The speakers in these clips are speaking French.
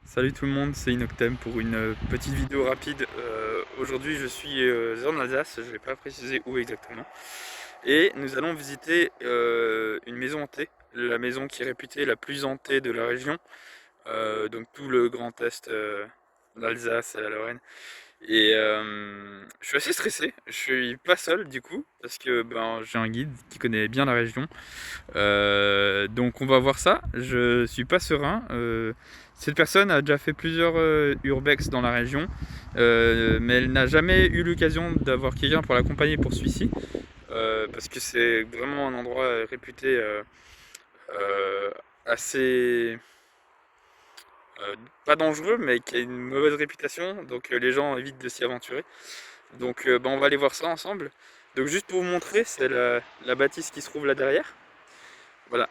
Salut tout le monde, c'est Inoctem pour une petite vidéo rapide. Aujourd'hui je suis en Alsace, je ne vais pas préciser où exactement. Et nous allons visiter une maison hantée, la maison qui est réputée la plus hantée de la région. Donc tout le Grand Est d'Alsace et la Lorraine. Et je suis assez stressé, je suis pas seul du coup, parce que j'ai un guide qui connaît bien la région. Donc on va voir ça, je suis pas serein. Cette personne a déjà fait plusieurs urbex dans la région, mais elle n'a jamais eu l'occasion d'avoir quelqu'un pour l'accompagner pour celui-ci, parce que c'est vraiment un endroit réputé euh, assez euh, pas dangereux, mais qui a une mauvaise réputation, donc les gens évitent de s'y aventurer. Donc on va aller voir ça ensemble. Donc juste pour vous montrer, c'est la bâtisse qui se trouve là derrière. Voilà.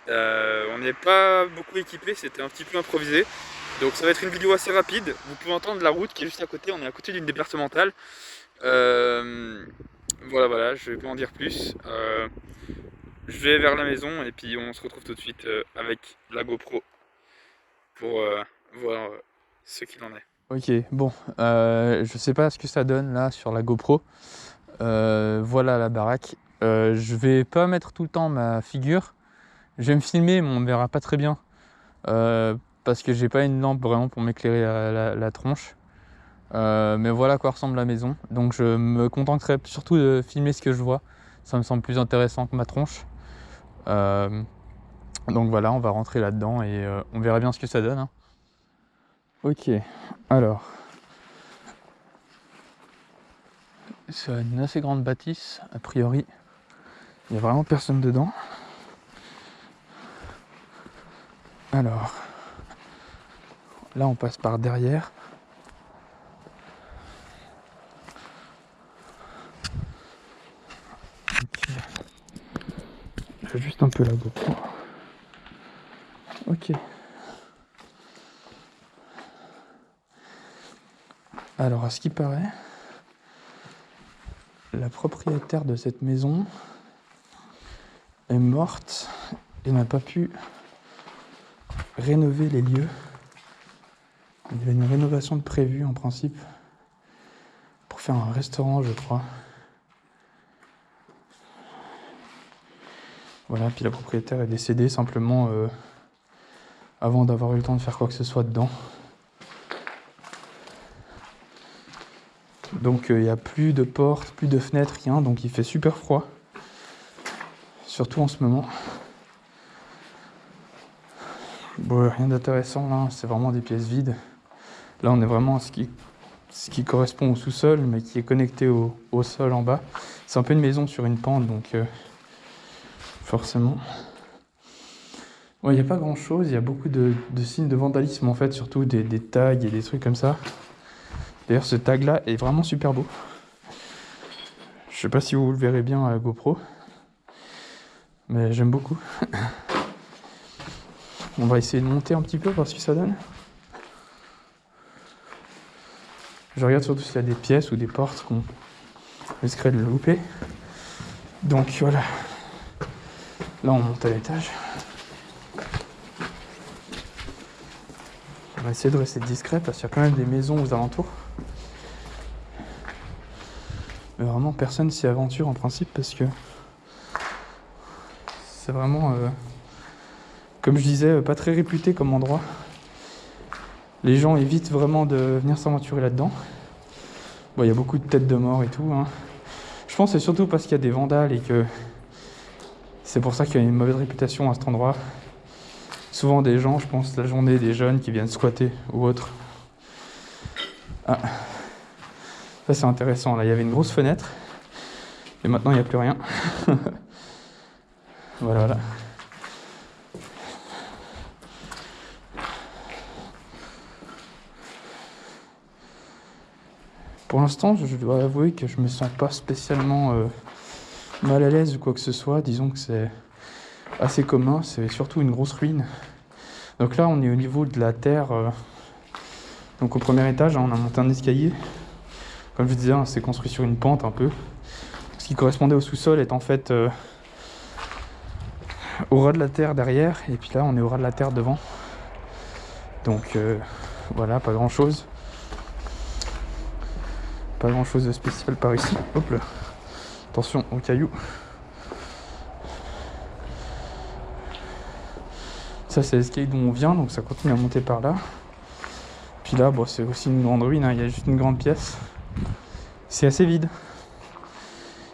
On n'est pas beaucoup équipé, c'était un petit peu improvisé. Donc ça va être une vidéo assez rapide. Vous pouvez entendre la route qui est juste à côté. On est à côté d'une départementale. Euh, voilà, je vais pas en dire plus. Je vais vers la maison et puis on se retrouve tout de suite avec la GoPro pour voir ce qu'il en est. Ok, bon, je sais pas ce que ça donne là sur la GoPro. Voilà la baraque. Je vais pas mettre tout le temps ma figure. Je vais me filmer, mais on ne verra pas très bien. Parce que j'ai pas une lampe vraiment pour m'éclairer la tronche. Mais voilà à quoi ressemble la maison. Donc je me contenterai surtout de filmer ce que je vois. Ça me semble plus intéressant que ma tronche. Euh, donc voilà, on va rentrer là-dedans et on verra bien ce que ça donne, hein. Ok, alors. C'est une assez grande bâtisse, a priori. Il n'y a vraiment personne dedans. Alors, là on passe par derrière. Okay. Juste un peu la GoPro. Ok. Alors, à ce qui paraît, la propriétaire de cette maison est morte et n'a pas pu rénover les lieux. Il y avait une rénovation de prévue en principe pour faire un restaurant, je crois. Voilà, puis la propriétaire est décédée simplement avant d'avoir eu le temps de faire quoi que ce soit dedans. Donc il n'y a plus de portes, plus de fenêtres, rien, donc il fait super froid. Surtout en ce moment. Bon, rien d'intéressant là, c'est vraiment des pièces vides. Là on est vraiment à ce qui correspond au sous-sol, mais qui est connecté au sol en bas. C'est un peu une maison sur une pente, donc forcément. Bon, il n'y a pas grand chose, il y a beaucoup de signes de vandalisme en fait, surtout des tags et des trucs comme ça. D'ailleurs ce tag là est vraiment super beau. Je sais pas si vous le verrez bien à la GoPro, mais j'aime beaucoup. On va essayer de monter un petit peu, voir ce que ça donne. Je regarde surtout s'il y a des pièces ou des portes qu'on risquerait de louper. Donc voilà. Là on monte à l'étage. On va essayer de rester discret parce qu'il y a quand même des maisons aux alentours. Mais vraiment personne s'y aventure en principe parce que c'est vraiment, comme je disais, pas très réputé comme endroit. Les gens évitent vraiment de venir s'aventurer là-dedans. Bon, il y a beaucoup de têtes de mort et tout, hein. Je pense que c'est surtout parce qu'il y a des vandales et que c'est pour ça qu'il y a une mauvaise réputation à cet endroit. Souvent des gens, je pense, la journée, des jeunes qui viennent squatter ou autre. Ah, ça c'est intéressant. Là, il y avait une grosse fenêtre et maintenant il n'y a plus rien. Voilà. Pour l'instant, je dois avouer que je me sens pas spécialement mal à l'aise ou quoi que ce soit. Disons que c'est assez commun, c'est surtout une grosse ruine. Donc là, on est au niveau de la terre. Donc au premier étage, on a monté un escalier. Comme je disais, hein, c'est construit sur une pente un peu. Ce qui correspondait au sous-sol est en fait au ras de la terre derrière. Et puis là, on est au ras de la terre devant. Donc voilà, pas grand chose. Pas grand chose de spécial par ici. Hop là. Attention aux cailloux. Ça c'est l'escalier d'où on vient, donc ça continue à monter par là. Puis là, bon, c'est aussi une grande ruine, hein. Il y a juste une grande pièce. C'est assez vide.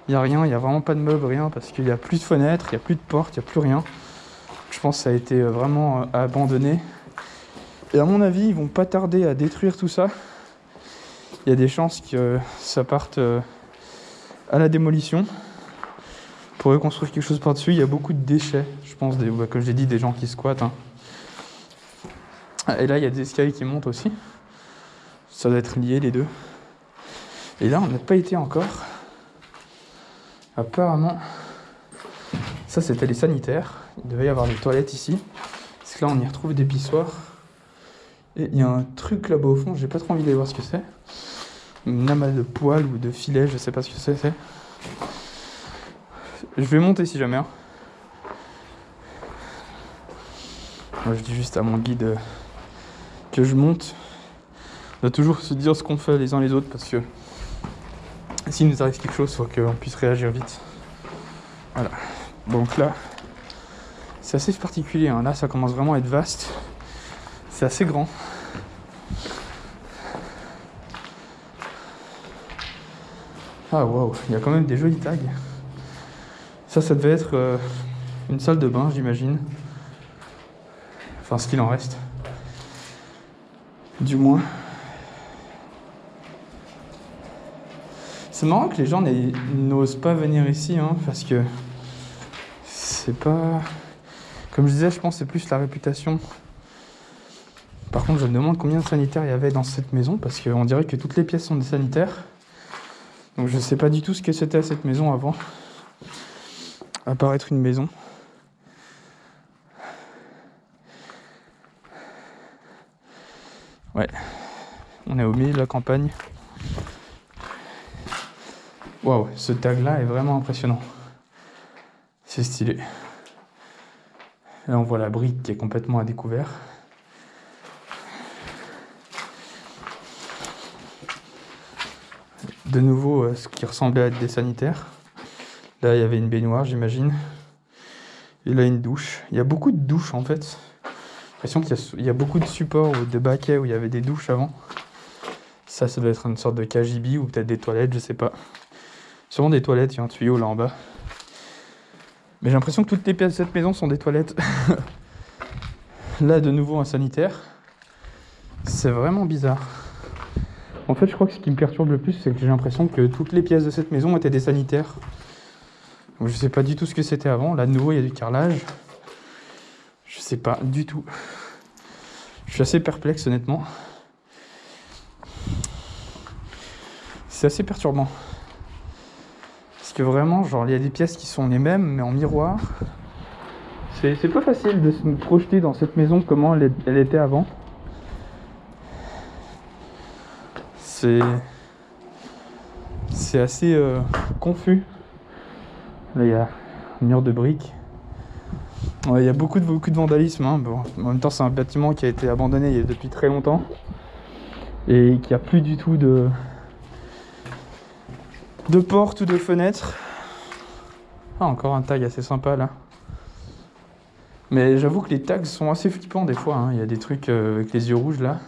Il n'y a rien, il n'y a vraiment pas de meubles, rien, parce qu'il n'y a plus de fenêtres, il n'y a plus de portes, il n'y a plus rien. Je pense que ça a été vraiment abandonné. Et à mon avis, ils vont pas tarder à détruire tout ça. Il y a des chances que ça parte à la démolition pour reconstruire quelque chose par-dessus. Il y a beaucoup de déchets, je pense, comme j'ai dit, des gens qui squattent. Hein. Et là, il y a des escaliers qui montent aussi. Ça doit être lié, les deux. Et là, on n'a pas été encore. Apparemment, ça c'était les sanitaires. Il devait y avoir des toilettes ici. Parce que là, on y retrouve des pissoirs. Et il y a un truc là-bas au fond, j'ai pas trop envie d'aller voir ce que c'est. Une amas de poils ou de filets, je sais pas ce que c'est. Je vais monter si jamais. Hein. Moi, je dis juste à mon guide que je monte. On doit toujours se dire ce qu'on fait les uns les autres parce que s'il nous arrive quelque chose, il faut qu'on puisse réagir vite. Voilà. Donc là, c'est assez particulier. Hein. Là, ça commence vraiment à être vaste. C'est assez grand. Ah waouh, il y a quand même des jolis tags. Ça devait être une salle de bain, j'imagine. Enfin, ce qu'il en reste. Du moins. C'est marrant que les gens n'osent pas venir ici, hein, parce que c'est pas... Comme je disais, je pense que c'est plus la réputation. Par contre, je me demande combien de sanitaires il y avait dans cette maison, parce qu'on dirait que toutes les pièces sont des sanitaires. Donc je sais pas du tout ce que c'était cette maison avant, à part être une maison. Ouais, on est au milieu de la campagne. Waouh, ce tag-là est vraiment impressionnant. C'est stylé. Là, on voit la brique qui est complètement à découvert. De nouveau, ce qui ressemblait à être des sanitaires. Là, il y avait une baignoire, j'imagine. Et là, une douche. Il y a beaucoup de douches, en fait. J'ai l'impression qu'il y a beaucoup de supports ou de baquets où il y avait des douches avant. Ça doit être une sorte de KGB ou peut-être des toilettes, je sais pas. Sûrement des toilettes, il y a un tuyau là en bas. Mais j'ai l'impression que toutes les pièces de cette maison sont des toilettes. Là, de nouveau, un sanitaire. C'est vraiment bizarre. En fait, je crois que ce qui me perturbe le plus, c'est que j'ai l'impression que toutes les pièces de cette maison étaient des sanitaires. Donc, je sais pas du tout ce que c'était avant. Là, de nouveau, il y a du carrelage. Je sais pas du tout. Je suis assez perplexe, honnêtement. C'est assez perturbant. Parce que vraiment, genre, il y a des pièces qui sont les mêmes, mais en miroir. C'est pas facile de se projeter dans cette maison, comment elle était avant. C'est assez confus. Là, il y a un mur de briques. Ouais, il y a beaucoup de vandalisme. Hein. Bon, en même temps, c'est un bâtiment qui a été abandonné depuis très longtemps. Et qui a plus du tout de portes ou de fenêtres. Ah, encore un tag assez sympa là. Mais j'avoue que les tags sont assez flippants des fois. Hein. Il y a des trucs avec les yeux rouges là.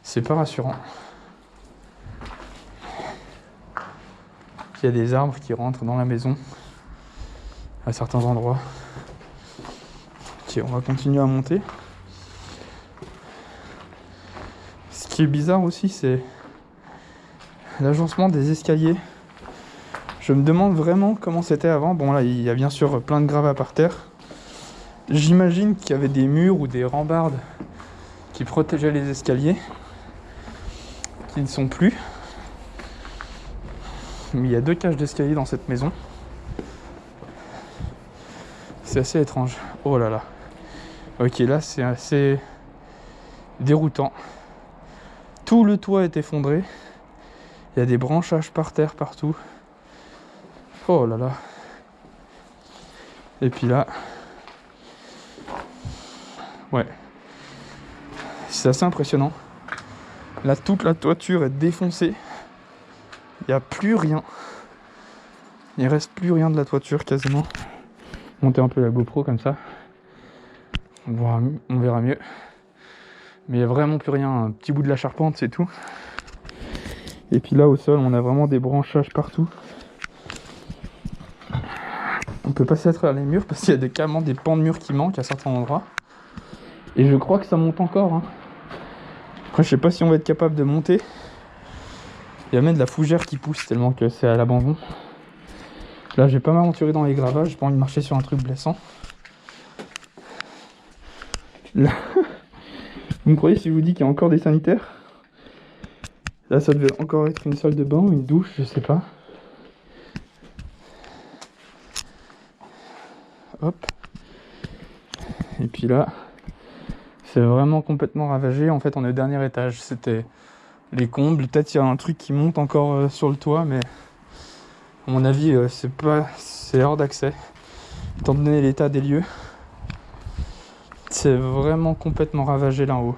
C'est pas rassurant. Il y a des arbres qui rentrent dans la maison à certains endroits. Ok, on va continuer à monter. Ce qui est bizarre aussi, c'est l'agencement des escaliers. Je me demande vraiment comment c'était avant. Bon là, il y a bien sûr plein de gravats par terre. J'imagine qu'il y avait des murs ou des rambardes qui protégeaient les escaliers, qui ne sont plus. Mais il y a 2 cages d'escalier dans cette maison. C'est assez étrange. Oh là là. Ok, là c'est assez déroutant. Tout le toit est effondré. Il y a des branchages par terre partout. Oh là là. Et puis là. Ouais. C'est assez impressionnant. Là, toute la toiture est défoncée. Il n'y a plus rien. Il reste plus rien de la toiture quasiment. Monter un peu la GoPro comme ça. On verra mieux. Mais il n'y a vraiment plus rien. Un petit bout de la charpente, c'est tout. Et puis là, au sol, on a vraiment des branchages partout. On peut passer à travers les murs parce qu'il y a carrément des pans de murs qui manquent à certains endroits. Et je crois que ça monte encore. Hein. Après, je sais pas si on va être capable de monter. Il y a même de la fougère qui pousse tellement que c'est à l'abandon. Là, j'ai pas m'aventurer dans les gravages. J'ai pas envie de marcher sur un truc blessant. Là, vous me croyez si je vous dis qu'il y a encore des sanitaires? Là, ça devait encore être une salle de bain ou une douche, je sais pas. Hop. Et puis là, c'est vraiment complètement ravagé. En fait, on est au dernier étage. C'était les combles. Peut-être il y a un truc qui monte encore sur le toit, mais à mon avis, c'est hors d'accès. Étant donné l'état des lieux, c'est vraiment complètement ravagé là en haut.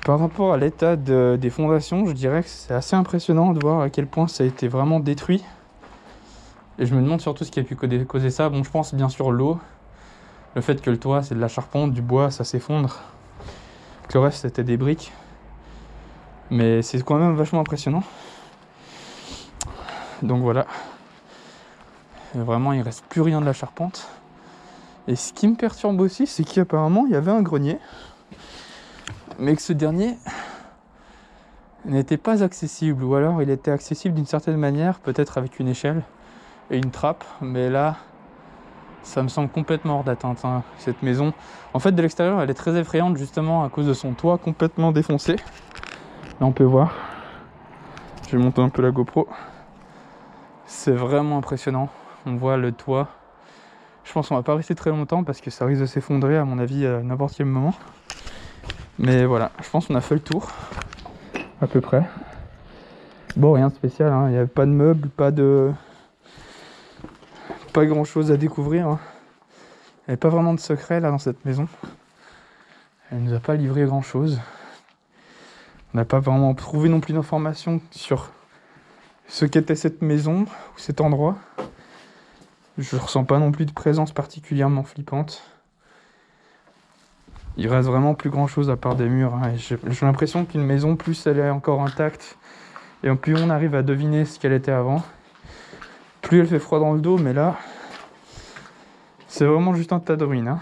Par rapport à l'état des fondations, je dirais que c'est assez impressionnant de voir à quel point ça a été vraiment détruit. Et je me demande surtout ce qui a pu causer ça. Bon, je pense bien sûr l'eau, le fait que le toit c'est de la charpente, du bois, ça s'effondre. Que le reste c'était des briques. Mais c'est quand même vachement impressionnant. Donc voilà. Et vraiment, il reste plus rien de la charpente. Et ce qui me perturbe aussi, c'est qu'apparemment il y avait un grenier. Mais que ce dernier n'était pas accessible, ou alors il était accessible d'une certaine manière, peut-être avec une échelle et une trappe, mais là, ça me semble complètement hors d'atteinte, hein, cette maison. En fait, de l'extérieur, elle est très effrayante, justement, à cause de son toit complètement défoncé. Là, on peut voir. Je vais monter un peu la GoPro. C'est vraiment impressionnant. On voit le toit. Je pense qu'on va pas rester très longtemps, parce que ça risque de s'effondrer, à mon avis, à n'importe quel moment. Mais voilà, je pense qu'on a fait le tour, à peu près. Bon, rien de spécial, hein. Il n'y avait pas de meubles, pas grand chose à découvrir. Hein. Il n'y avait pas vraiment de secret là dans cette maison. Elle nous a pas livré grand chose. On n'a pas vraiment trouvé non plus d'informations sur ce qu'était cette maison ou cet endroit. Je ressens pas non plus de présence particulièrement flippante. Il reste vraiment plus grand chose à part des murs. Hein. Et j'ai l'impression qu'une maison, plus elle est encore intacte, et plus on arrive à deviner ce qu'elle était avant, plus elle fait froid dans le dos. Mais là, c'est vraiment juste un tas de ruines. Hein.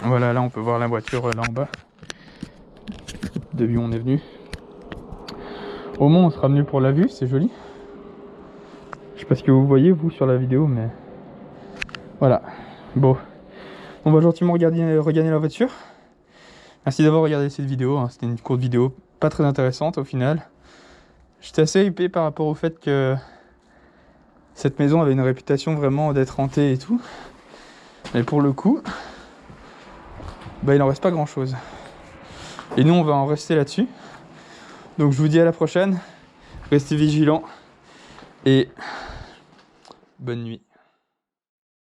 Voilà, là on peut voir la voiture là en bas. Depuis où on est venu. Au moins on sera venu pour la vue, c'est joli. Je sais pas ce que vous voyez vous sur la vidéo, mais voilà. Bon. On va gentiment regagner la voiture. Merci d'avoir regardé cette vidéo. Hein. C'était une courte vidéo, pas très intéressante au final. J'étais assez hypé par rapport au fait que cette maison avait une réputation vraiment d'être hantée et tout. Mais pour le coup, il n'en reste pas grand chose. Et nous, on va en rester là-dessus. Donc je vous dis à la prochaine. Restez vigilants. Et bonne nuit.